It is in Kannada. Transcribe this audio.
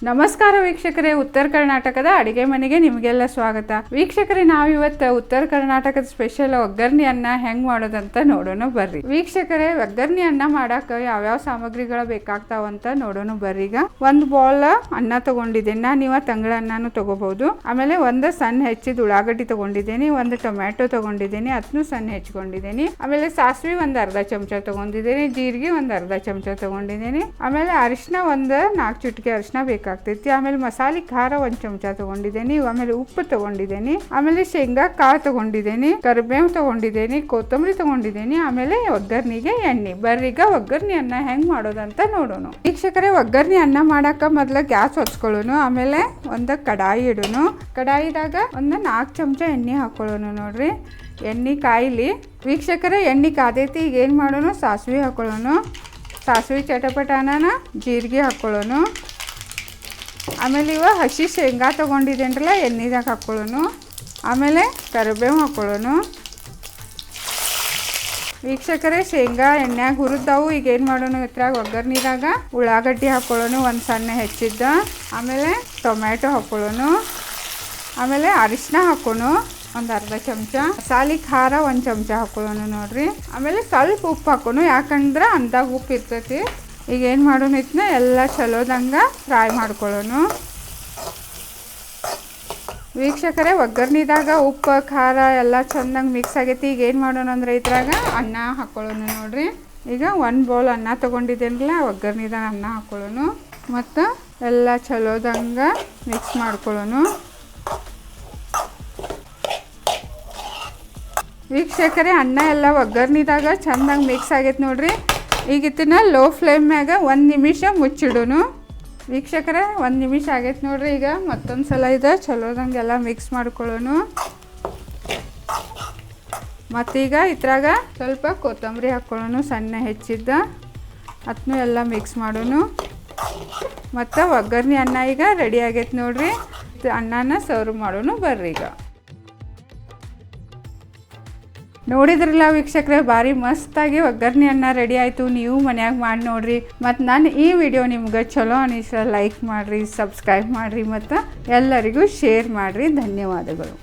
ನಮಸ್ಕಾರ ವೀಕ್ಷಕರೇ, ಉತ್ತರ ಕರ್ನಾಟಕದ ಅಡಿಗೆ ಮನೆಗೆ ನಿಮಗೆಲ್ಲ ಸ್ವಾಗತ. ವೀಕ್ಷಕರೇ, ನಾವಿವತ್ತು ಉತ್ತರ ಕರ್ನಾಟಕದ ಸ್ಪೆಷಲ್ ಒಗ್ಗರಣೆ ಅನ್ನ ಹೆಂಗ್ ಮಾಡೋದಂತ ನೋಡೋಣ ಬರ್ರಿ. ವೀಕ್ಷಕರೇ, ಒಗ್ಗರಣೆ ಅನ್ನ ಮಾಡಾಕ ಯಾವ್ಯಾವ ಸಾಮಗ್ರಿಗಳು ಬೇಕಾಗ್ತಾವಂತ ನೋಡೋಣ ಬರ್ರಿ. ಈಗ ಒಂದು ಬೌಲ್ ಅನ್ನ ತಗೊಂಡಿದ್ದೇನೆ ನಾನು, ನೀವು ತಂಗಳ ಅನ್ನನೂ ತಗೋಬಹುದು. ಆಮೇಲೆ ಒಂದು ಸಣ್ಣ ಹೆಚ್ಚಿದ ಉಳ್ಳಾಗಡ್ಡಿ ತಗೊಂಡಿದ್ದೇನೆ, ಒಂದು ಟೊಮ್ಯಾಟೊ ತಗೊಂಡಿದ್ದೇನೆ, ಅದನ್ನು ಸಣ್ಣ ಹೆಚ್ಚಕೊಂಡಿದ್ದೇನೆ. ಆಮೇಲೆ ಸಾಸಿವೆ ಒಂದು ಅರ್ಧ ಚಮಚ ತಗೊಂಡಿದ್ದೇನೆ, ಜೀರಿಗೆ ಒಂದು ಅರ್ಧ ಚಮಚ ತಗೊಂಡಿದ್ದೇನೆ. ಆಮೇಲೆ ಅರಿಶಿನ ಒಂದು 4 ಚಿಟಿಕೆ ಅರಿಶಿನ ಬೇಕಾಗ್ತೈತಿ. ಆಮೇಲೆ ಮಸಾಲೆ ಖಾರ 1 ಚಮಚ ತಗೊಂಡಿದ್ದೇನೆ. ಆಮೇಲೆ ಉಪ್ಪು ತಗೊಂಡಿದ್ದೇನೆ. ಆಮೇಲೆ ಶೇಂಗಾ ಕಾಳು ತಗೊಂಡಿದ್ದೇನೆ, ಕರಿಬೇವು ತಗೊಂಡಿದ್ದೇನೆ, ಕೊತ್ತಂಬರಿ ತಗೊಂಡಿದ್ದೇನೆ. ಆಮೇಲೆ ಒಗ್ಗರ್ನಿಗೆ ಎಣ್ಣೆ. ಬರ್ರೀಗ ಒಗ್ಗರ್ನಿ ಅನ್ನ ಹೆಂಗ್ ಮಾಡೋದಂತ ನೋಡೋಣ. ವೀಕ್ಷಕರೇ, ಒಗ್ಗರ್ನಿ ಅನ್ನ ಮಾಡಾಕ ಮೊದ್ಲ ಗ್ಯಾಸ್ ಹೊಚ್ಕೊಳ್ಳೋಣ. ಆಮೇಲೆ ಒಂದು ಕಡಾಯಿ ಇಡೋಣ. ಕಡಾಯಿದಾಗ ಒಂದು 4 ಚಮಚ ಎಣ್ಣೆ ಹಾಕೊಳ್ಳೋಣ. ನೋಡ್ರಿ, ಎಣ್ಣೆ ಕಾಯಿಲಿ. ವೀಕ್ಷಕರೇ, ಎಣ್ಣೆ ಕಾದೈತಿ. ಈಗ ಏನು ಮಾಡೋಣ, ಸಾಸಿವೆ ಹಾಕೊಳ್ಳೋಣ. ಸಾಸಿವೆ ಚಟಪಟ ಅನ್ನ ಜೀರಿಗೆ ಹಾಕೊಳ್ಳೋಣ. ಆಮೇಲೆ ಇವ ಹಸಿ ಶೇಂಗಾ ತೊಗೊಂಡಿದ್ದೇನ್ರಲ್ಲ, ಎಣ್ಣೆದಾಗ ಹಾಕೊಳ್ಳೋಣ. ಆಮೇಲೆ ಕರಿಬೇವು ಹಾಕೊಳ್ಳೋಣ. ವೀಕ್ಷಕರೇ, ಶೇಂಗಾ ಎಣ್ಣೆಯಾಗ ಹುರಿದವು. ಈಗ ಏನು ಮಾಡೋಣ, ಇದ್ರಾಗ ಒಗ್ಗರ್ನಿದಾಗ ಉಳ್ಳಾಗಡ್ಡಿ ಹಾಕೊಳ್ಳೋಣ, ಒಂದು ಸಣ್ಣ ಹೆಚ್ಚಿದ್ದ. ಆಮೇಲೆ ಟೊಮ್ಯಾಟೊ ಹಾಕೊಳ್ಳೋಣ. ಆಮೇಲೆ ಅರಿಶಿನ ಹಾಕೋಣ ಒಂದು ಅರ್ಧ ಚಮಚ. ಮಸಾಲೆ ಖಾರ 1 ಚಮಚ ಹಾಕೊಳ್ಳೋಣ. ನೋಡ್ರಿ, ಆಮೇಲೆ ಸ್ವಲ್ಪ ಉಪ್ಪು ಹಾಕೋಣ, ಯಾಕಂದ್ರೆ ಅಂದಾಗ ಉಪ್ಪು ಇರ್ತೈತಿ. ಈಗ ಏನು ಮಾಡೋಣ, ಇದನ್ನ ಎಲ್ಲ ಚಲೋದಂಗೆ ಫ್ರೈ ಮಾಡ್ಕೊಳ್ಳೋಣ. ವೀಕ್ಷಕರೇ, ಒಗ್ಗರ್ನಿದಾಗ ಉಪ್ಪು ಖಾರ ಎಲ್ಲ ಚೆಂದಂಗೆ ಮಿಕ್ಸ್ ಆಗೈತಿ. ಈಗ ಏನು ಮಾಡೋಣ ಅಂದ್ರೆ ಇದ್ರಾಗ ಅನ್ನ ಹಾಕೊಳ್ಳೋಣ. ನೋಡ್ರಿ, ಈಗ 1 ಬೌಲ್ ಅನ್ನ ತೊಗೊಂಡಿದ್ದೇನಲ್ಲ, ಒಗ್ಗರ್ನಿದಾಗ ಅನ್ನ ಹಾಕೊಳ್ಳೋಣ. ಮತ್ತು ಎಲ್ಲ ಚಲೋದಂಗೆ ಮಿಕ್ಸ್ ಮಾಡ್ಕೊಳ್ಳೋಣ. ವೀಕ್ಷಕರೇ, ಅನ್ನ ಎಲ್ಲ ಒಗ್ಗರ್ನಿದಾಗ ಚೆಂದಂಗೆ ಮಿಕ್ಸ್ ಆಗೈತೆ. ನೋಡ್ರಿ, ಈಗ ಇದನ್ನ ಲೋ ಫ್ಲೇಮ್ ಮ್ಯಾಗ 1 ನಿಮಿಷ ಮುಚ್ಚಿಡೋಣ. ವೀಕ್ಷಕರೇ, 1 ನಿಮಿಷ ಆಗೈತೆ ನೋಡ್ರಿ. ಈಗ ಮತ್ತೊಂದು ಸಲ ಇದೆ ಚಲೋದಂಗೆಲ್ಲ ಮಿಕ್ಸ್ ಮಾಡ್ಕೊಳ್ಳೋಣ. ಮತ್ತೀಗ ಇದ್ರಾಗ ಸ್ವಲ್ಪ ಕೊತ್ತಂಬರಿ ಹಾಕ್ಕೊಳ್ಳೋಣ, ಸಣ್ಣ ಹೆಚ್ಚಿದ್ದ. ಅದನ್ನು ಎಲ್ಲ ಮಿಕ್ಸ್ ಮಾಡೋಣ. ಮತ್ತು ಒಗ್ಗರ್ನಿ ಅನ್ನ ಈಗ ರೆಡಿ ಆಗೈತೆ ನೋಡ್ರಿ. ಅನ್ನನ ಸರ್ವ್ ಮಾಡೋಣ ಬರ್ರಿ. ಈಗ ನೋಡಿದ್ರಲ್ಲ ವೀಕ್ಷಕರೇ, ಭಾರಿ ಮಸ್ತಾಗಿ ಒಗ್ಗರ್ನಿ ಅನ್ನ ರೆಡಿ ಆಯಿತು. ನೀವು ಮನ್ಯಾಗ ಮಾಡಿ ನೋಡ್ರಿ. ಮತ್ತು ನಾನು ಈ ವಿಡಿಯೋ ನಿಮ್ಗೆ ಚಲೋ ಅನಿಸ್ರ ಲೈಕ್ ಮಾಡಿರಿ, ಸಬ್ಸ್ಕ್ರೈಬ್ ಮಾಡಿರಿ, ಮತ್ತು ಎಲ್ಲರಿಗೂ ಶೇರ್ ಮಾಡಿರಿ. ಧನ್ಯವಾದಗಳು.